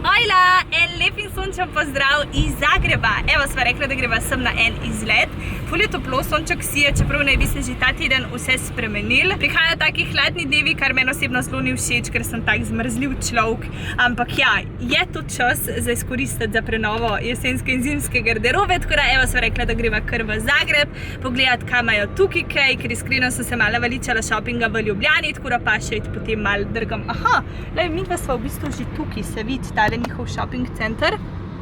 Hojla, en lep in sončen pozdrav iz Zagreba. Evo, sva rekla, da greva sem na en izlet. Ful je toplo, sonček sije, čeprav naj bi se že ta teden vse spremenil. Prihajajo taki hladni dnevi, kar meni osebno zelo ni všeč, ker sem tak zmrzljiv človek. Ampak ja, je to čas za izkoristiti za prenovo jesenske in zimske garderobe, tako da evo, sva rekla, da greva kar v Zagreb, pogledati, kaj imajo tukaj kaj, ker iskreno sem se malo valičala shoppinga v Ljubljani, tako da pa še potem malo drgam. Aha, lej, midva sva v bistvu že tukaj, se vidi, tale njihov shopping center.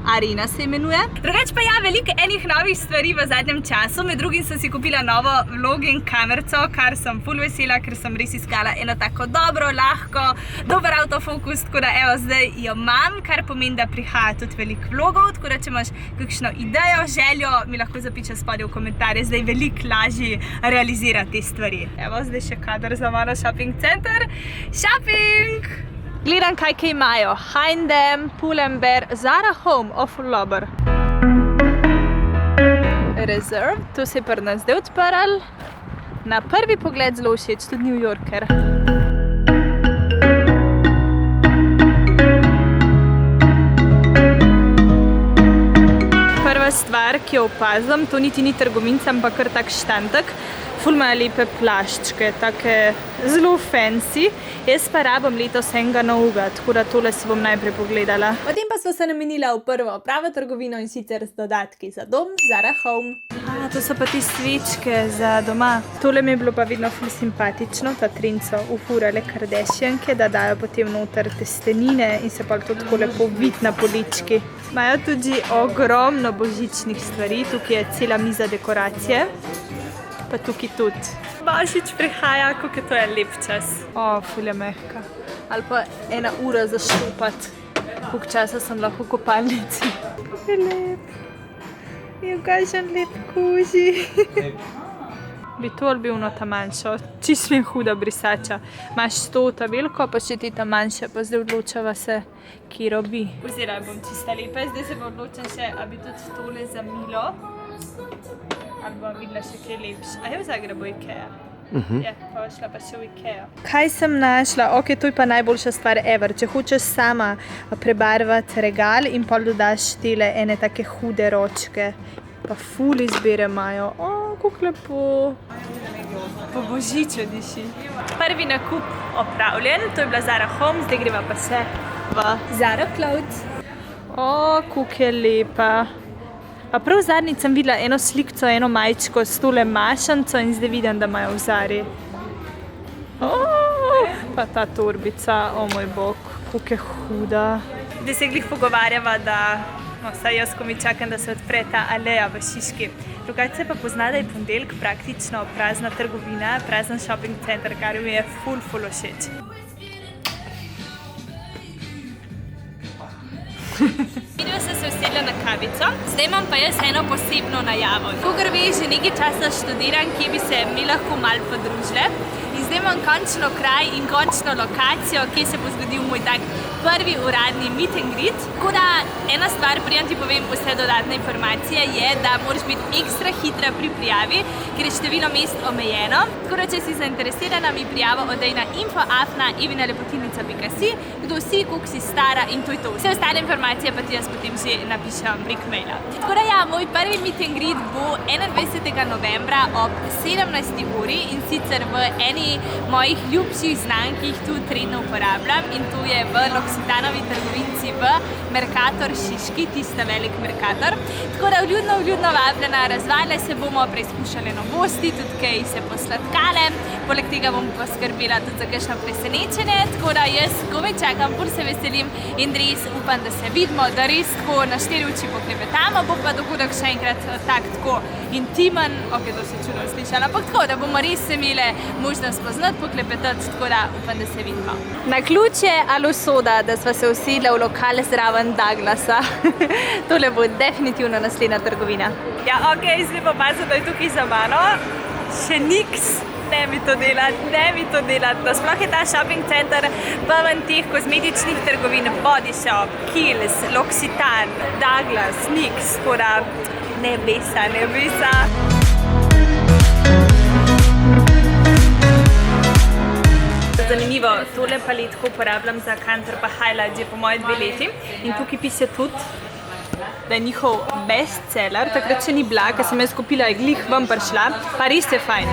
Arena se imenuje. Drugač pa ja, veliko enih novih stvari v zadnjem času. Med drugim sem si kupila novo vloging kamerco, kar sem ful vesela, ker sem res iskala eno tako dobro, lahko, dober autofokus, tako da evo, zdaj jo imam, kar pomeni, da prihaja tudi veliko vlogov, tako da če imaš kakšno idejo, željo, mi lahko zapišeš spodaj v komentarje, zdaj veliko lažje realizirati te stvari. Evo, zdaj še kader za malo shopping center. Shopping! Gledam, kaj imajo. H&M, Pull&Bear, Zara Home of Lober. Reserve, tu se je pri nas zdaj odprl. Na prvi pogled zelo všeč, tudi New Yorker. Prva stvar, ki jo opazim, to niti ni trgovinca, ampak kar tak štantek. Ful imajo lepe plaščke, take zelo fancy. Jaz pa rabim letos enega novega, tako da tole si bom najprej pogledala. Potem pa sva se namenila v prvo pravo trgovino in sicer z dodatki za dom, Zara Home. To so pa ti svečke za doma. Tole mi je bilo pa vedno ful simpatično, ta trend so ufurale Kardashianke, da dajo potem noter testenine in se pa to tako lepo vidi na polički. Imajo tudi ogromno božičnih stvari, tukaj je cela miza dekoracije. Pa tukaj tudi. Božič prihaja, kako je to je lep čas. Ful je mehka. Ali pa 1 ura za štopati. Koliko časa sem lahko v kopalnici. Kako je lep. Je kakšen lep koži. Bi to ali bil ta manjšo. Čist mi je huda brisača. Imaš to ta veliko, pa še ti ta manjše, pa zdaj odločava se, kiro bi. Vzela bom čista lepa, zdaj se bom odločen še, a bi tudi tole za Milo. Ali bom videla še kaj lepši. A je v Zagrebu Ikea? Ja, pa šla pa še v Ikea. Kaj sem našla? Ok, to je pa najboljša stvar ever. Če hočeš sama prebarvati regal in pol dodaš tele ene take hude ročke. Pa ful izbire imajo. Kako lepo. Po božiču diši. Prvi nakup opravljen, to je bila Zara Home, zdaj greva pa se v Zara Clothes. Kako je lepa. Pa prav zadnjič sem videla eno slikco, eno majčko s tole mašanico in zdaj vidim, da imajo v Zari. Pa ta torbica, moj bog, kako je huda. Zdaj se glih pogovarjava, da, saj jaz, ko mi čakam, da se odpre ta aleja v Šiški. Drugače se pa pozna, da je ponedeljek praktično prazna trgovina, prazen shopping center, kar mi je ful všeč. Video sem se usedla na kavico, zdaj imam pa jaz eno posebno najavo. Kakor veš, že nekaj časa študiram, kje bi se mi lahko malo podružile. In zdaj imam končno kraj in končno lokacijo, kje se bo zgodil moj tak prvi uradni meet and greet. Tako da ena stvar, preden ti povem vse dodatne informacije, je, da moraš biti ekstra hitra pri prijavi, ker je število mest omejeno. Tako da, če si zainteresirana, mi prijavo oddej na info@ivinalepotilnica.si, kdo si, koliko si stara in to je to. Vse ostale informacije pa ti jaz potem že napišem prek maila. Tako da ja, moj prvi meet and greet bo 21. novembra ob 17. uri in sicer v eni mojih ljubših znank, ki jih tu trenutno uporabljam in to je v L'Occitanovi trgovinci v Mercator Šiški, tista velik Mercator. Tako da vljudno vabljena, razvajale se bomo, preizkušale novosti, tudi kaj se posladkale. Poleg tega bom poskrbela tudi za kakšno presenečenje, tako da jaz komaj čakam, bolj se veselim in res upam, da se vidimo, da res tako na 4 oči poklepetamo, bo pa dogodek še enkrat tako intimen, ok, to se čudno slišala, ampak tako, da bomo res se imele možnost poznati, poklepetati, tako da upam, da se vidimo. Naključje ali usoda, da sva se usedla v lokale zraven Douglasa. Tole bo definitivno naslednja trgovina. Ja, ok, zdaj pa pazim, da je tukaj za mano. Še niks. Ne mi to delati. Nasploh je ta shopping center poln teh kozmetičnih trgovin, Body Shop, Kiehl's, L'Occitane, Douglas, Nix, tako da ne besa. Zanimivo, tole paletko uporabljam za Kantar pa Highlight že po moje 2 leti in tukaj piše tudi, da je njihov bestseller. Takrat še ni bila, ker sem jaz kupila, je glih ven prišla, pa res je fajn.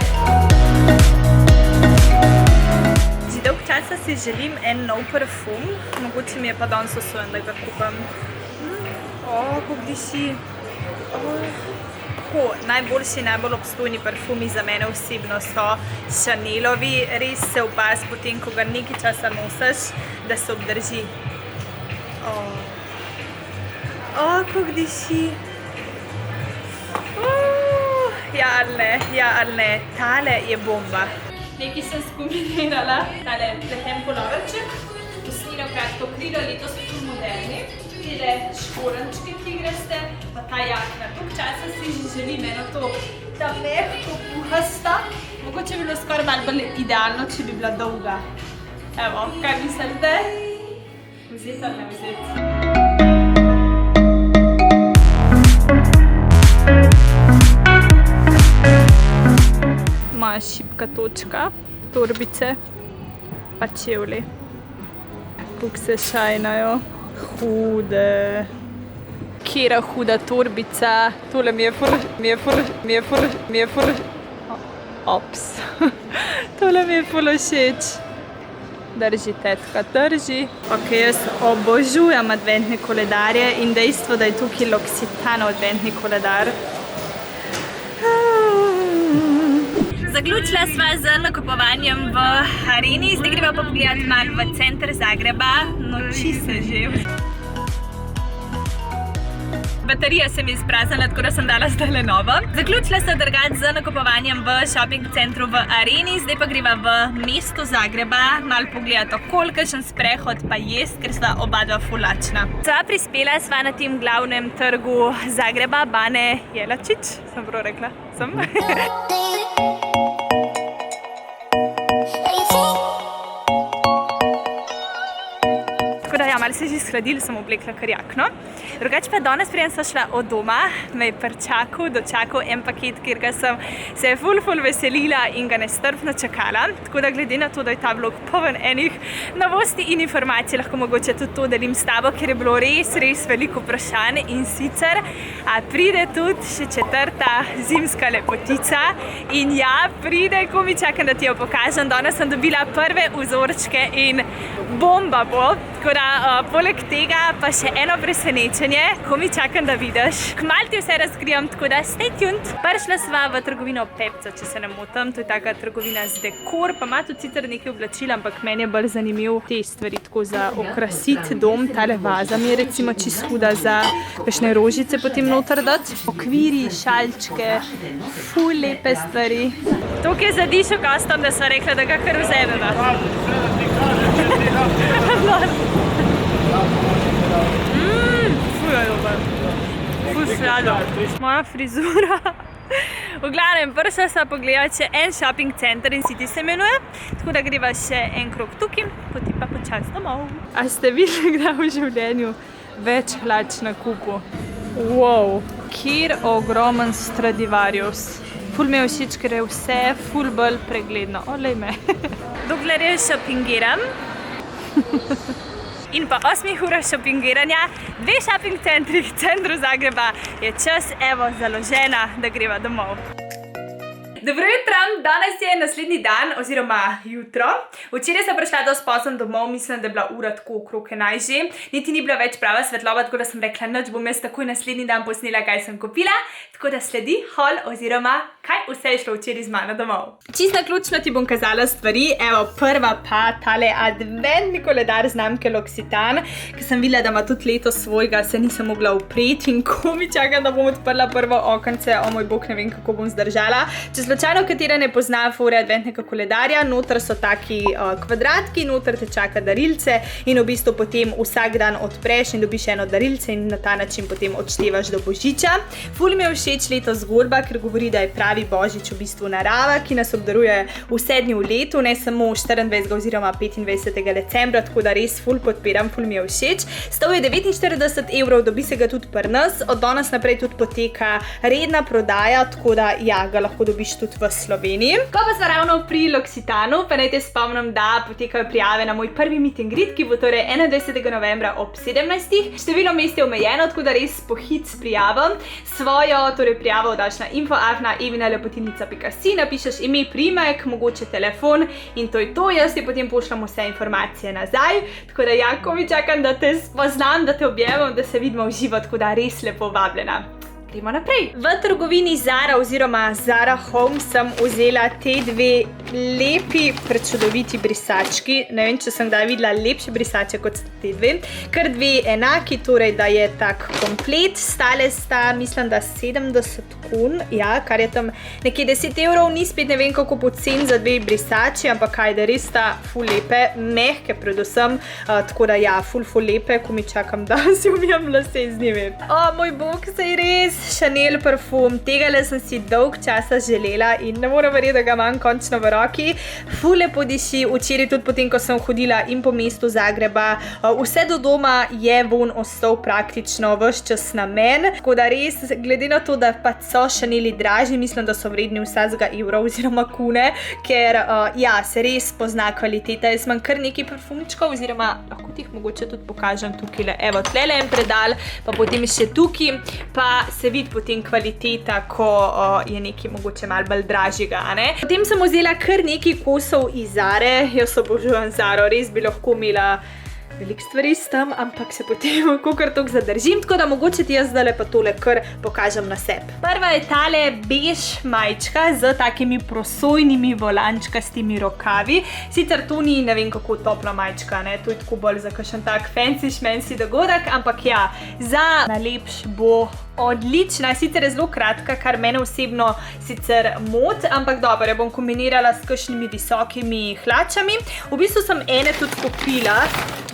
Že dolg časa si želim en nov parfum, mogoče mi je pa danes usojen, da ga kupam. Kako diši. Najboljši, najbolj obstojni parfumi za mene osebno so Chanelovi. Res se opaz potem, ko ga nekaj časa nosiš, da se obdrži. Kako diši. Ja ali ne, tale je bomba. Nekaj sem skombinirala, tale lehen polovrček, usnjeno kratko krilo, letos so tu moderni. Tile škorenčke, ki greste, pa ta jakna. Tok časa si že želim eno to, ta mehko puhasta. Mogoče bi bilo skoraj malo bolj idealno, če bi bila dolga. Evo, kaj mislite? Vzeti ali ne vzeti? Moja šipka točka, torbice, pa čevlji. Pukse šajnajo. Hude. Kjera huda torbica. Tole mi je ful. Ops. Tole mi je ful všeč. Drži, tetka, drži. Ok, jaz obožujem adventne koledarje in dejstvo, da je tukaj L'Occitane adventni koledar. Zaključila sva z nakupovanjem v Areni, zdaj greva pa pogledati malo v center Zagreba. Noči se že. Baterija se mi je izpraznila, tako da sem dala zdajle novo. Zaključila sem drugače z nakupovanjem v shopping centru v Areni, zdaj pa greva v mesto Zagreba, malo pogledati okoli, kakšen sprehod pa jest, ker sva oba dva ful lačna. Sva prispela sva na tem glavnem trgu Zagreba, Bane Jelačić, sem prav rekla? Sem? Malo se že shladili, sem oblekla kar jakno. Drugače pa danes preden sva šla od doma, me je dočakal en paket, kjer ga sem se ful veselila in ga nestrpno čakala. Tako da glede na to, da je ta vlog poln enih novosti in informacij, lahko mogoče tudi to delim s tabo, ker je bilo res veliko vprašanj in sicer pride tudi še 4. zimska lepotica in ja, pride, ko mi čakam, da ti jo pokažem. Danes sem dobila prve vzorčke in bomba bo. Tako da poleg tega pa še eno presenečenje, ko mi čakam, da vidiš. Kmalu ti vse razkrijem, tako da stay tuned. Prišla sva v trgovino Pepco, če se ne motim. To je taka trgovina z dekor, pa ima tudi sicer nekaj oblačil, ampak meni je bolj zanimiv te stvari, tako za okrasiti dom. Tale vaza mi je recimo čisto huda za kakšne rožice potem noter dati. Okviri, šalčke, ful lepe stvari. Tukaj je zadišel custom, da sva rekla, da ga kar vzemeva. Ful je dober. Ful slado. Moja frizura. V glavnem, prišla sva pogledati še en shopping center in City se imenuje. Tako da greva še en krog tukaj, potem pa počas domov. A ste videli kdaj v življenju več hlač na kupu? Wow, kjer ogromen Stradivarius. Ful mi je všeč, ker je vse ful bolj pregledno. Olej me. Dokler je shoppingiram. In pa 8 urah shoppingiranja, 2 shopping centri v centru Zagreba je čas, evo, založena, da greva domov. Dobro jutro, danes je naslednji dan oziroma jutro. Včeraj sem prišla dosti pozno domov, mislim, da je bila ura tako okrog 11 že. Niti ni bila več prava svetloba, tako da sem rekla, noč bom jaz takoj naslednji dan posnela, kaj sem kupila. Tako da sledi haul oziroma kaj vse je šlo včeraj z mano domov. Čisto naključno ti bom kazala stvari. Evo, prva pa tale adventni koledar znamke L'Occitane, ki sem videla, da ima tudi letos svojega, se nisem mogla upreti in ko mi čakam, da bom odprla prvo okence. O moj bog, ne vem, kako bom zdržala. Če slučajno katera ne pozna fore adventnega koledarja, noter so taki kvadratki, noter te čaka darilce in v bistvu potem vsak dan odpreš in dobiš eno darilce in na ta način potem odštevaš do božiča. Ful mi je všeč letos zgodba, ker govori, da je pravi božič v bistvu narava, ki nas obdaruje vse dni v letu, ne samo 24. oziroma 25. decembra, tako da res ful podpiram, ful mi je všeč. Stal je 49 €, dobi se ga tudi pri nas, od danes naprej tudi poteka redna prodaja, tako da ja, ga lahko dobiš tudi v Sloveniji. Ko pa smo ravno pri L'Occitanu, pa naj te spomnim, da potekajo prijave na moj prvi meet and greet, ki bo torej 21. novembra ob 17. Število mest je omejeno, tako da res pohit s prijavo. Svojo torej prijavo daš na info@evinalepotilnica.si, napišeš ime, priimek, mogoče telefon in to je to. Jaz ti potem pošljam vse informacije nazaj. Tako da ja, ko mi čakam, da te spoznam, da te objemam, da se vidimo v živo, tako da res lepo vabljena. Gremo naprej. V trgovini Zara oziroma Zara Home sem vzela te dve lepi, prečudoviti brisački. Ne vem, če sem kdaj videla lepše brisače kot te dve. Kar dve enaki, torej da je tak komplet. Stale sta, mislim, da 70 kun, ja, kar je tam nekje 10 evrov. Ni spet ne vem, kako pocen za dve brisači, ampak ajde, res sta ful lepe, mehke predvsem. Tako da ja, ful lepe, ko mi čakam, da si umijem lase z njimi. O, moj bog, sej res. Chanel parfum, tegale sem si dolg časa želela in ne moram verjeti, da ga imam končno v roki. Ful lepo diši, včeraj tudi potem, ko sem hodila in po mestu Zagreba, vse do doma je von ostal praktično ves čas na men, tako da res, glede na to, da pa so Chaneli dražji, mislim, da so vredni vsakega evra oziroma kune, ker ja, se res pozna kvaliteta. Jaz imam kar nekaj parfumčkov, oziroma lahko ti jih mogoče tudi pokažem tukaj. Evo, tlele en predal, pa potem še tukaj, pa se vidi potem kvaliteta, ko je nekaj mogoče malo bolj dražjega, ne? Potem sem vzela kar nekaj kosov iz Zare. Jaz obožujem Zaro, res bi lahko imela veliko stvari s tem, ampak se potem kakor toliko zadržim, tako da mogoče ti jaz zdajle pa tole kar pokažem na sebi. Prva je tale bež majčka z takimi prosojnimi volančkastimi rokavi. Sicer to ni ne vem kako topla majčka, ne? To je tako bolj za kakšen tak fancy šmensi dogodek, ampak ja, za nalepš bo odlična, sicer je zelo kratka, kar mene osebno sicer moti, ampak dobro, jo bom kombinirala s kakšnimi visokimi hlačami. V bistvu sem ene tudi kupila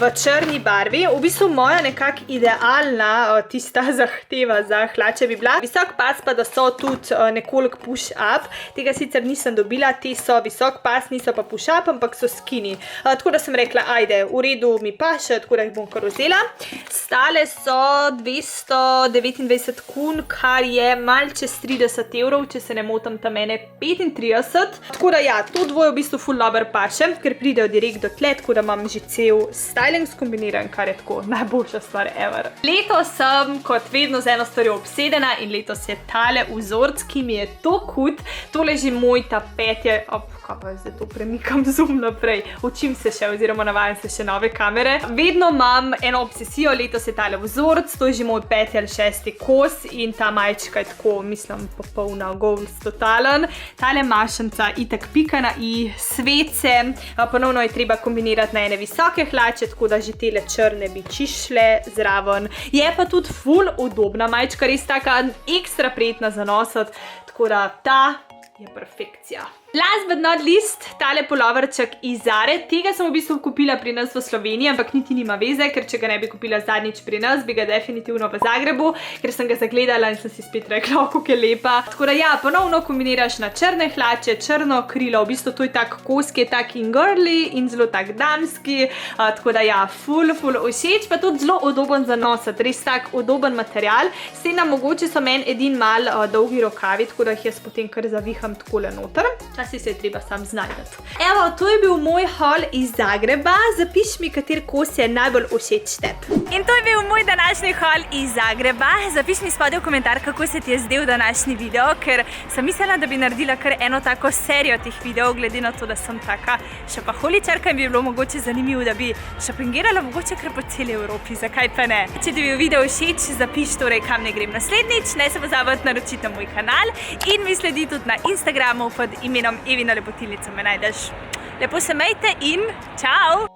v črni barvi. V bistvu moja nekako idealna tista zahteva za hlače bi bila. Visok pas pa, da so tudi nekoliko push up. Tega sicer nisem dobila, te so visok pas, niso pa push up, ampak so skinny. Tako da sem rekla, ajde, v redu mi paše, tako da jih bom kar vzela. Stale so 229 kun, kar je mal čez 30 evrov, če se ne motim, tam mene 35. Tako da ja, to dvoje v bistvu ful dober paše, ker pridejo direkt do tle, tako da imam že cel styling skombiniran, kar je tako najboljša stvar ever. Letos sem kot vedno z eno stvarjo obsedena in letos je tale vzorc, ki mi je to hud. Tole že moj tapet je, kaj pa zdaj to premikam zoom naprej, učim se še oziroma navajam se še nove kamere. Vedno imam eno obsesijo, letos je tale vzorc, to je že moj 5. ali 6. kos in ta majčka je tako, mislim, popolna goals totalen. Tale mašenca itak pika na i, svece, ponovno je treba kombinirati na ene visoke hlače, tako da že tele črne bi čišle zraven. Je pa tudi ful udobna majčka, res taka ekstra prijetna za nositi, tako da ta je perfekcija. Last but not least, tale puloverček iz Zare. Tega sem v bistvu kupila pri nas v Sloveniji, ampak niti nima veze, ker če ga ne bi kupila zadnjič pri nas, bi ga definitivno v Zagrebu, ker sem ga zagledala in sem si spet rekla, kako je lepa. Tako da ja, ponovno kombiniraš na črne hlače, črno krilo, v bistvu to je tak kos, ki je tak in girly in zelo tak damski, tako da ja, ful všeč, pa tudi zelo udoben za nositi, res tak udoben material. S tem mogoče so meni edin mal dolgi rokavi, tako da jih jaz potem kar zaviham takole noter. Si se je treba sam znajdati. Evo, to je bil moj haul iz Zagreba. Zapiši mi, kater kos je najbolj všeč tebi. In to je bil moj današnji haul iz Zagreba. Zapiši mi spodaj v komentar, kako se ti je zdel današnji video, ker sem mislila, da bi naredila kar eno tako serijo teh videov, glede na to, da sem taka šopaholičarka in bi bilo mogoče zanimivo, da bi šopingirala mogoče kar po celi Evropi. Zakaj pa ne? Če ti bi video všeč, zapiši torej, kam ne grem naslednjič. Ne se pozabiti naročiti na moj kanal in mi sledi tudi na Instagramu pod imenom Evina Lepotilnica me najdeš. Lepo se mejte in čau!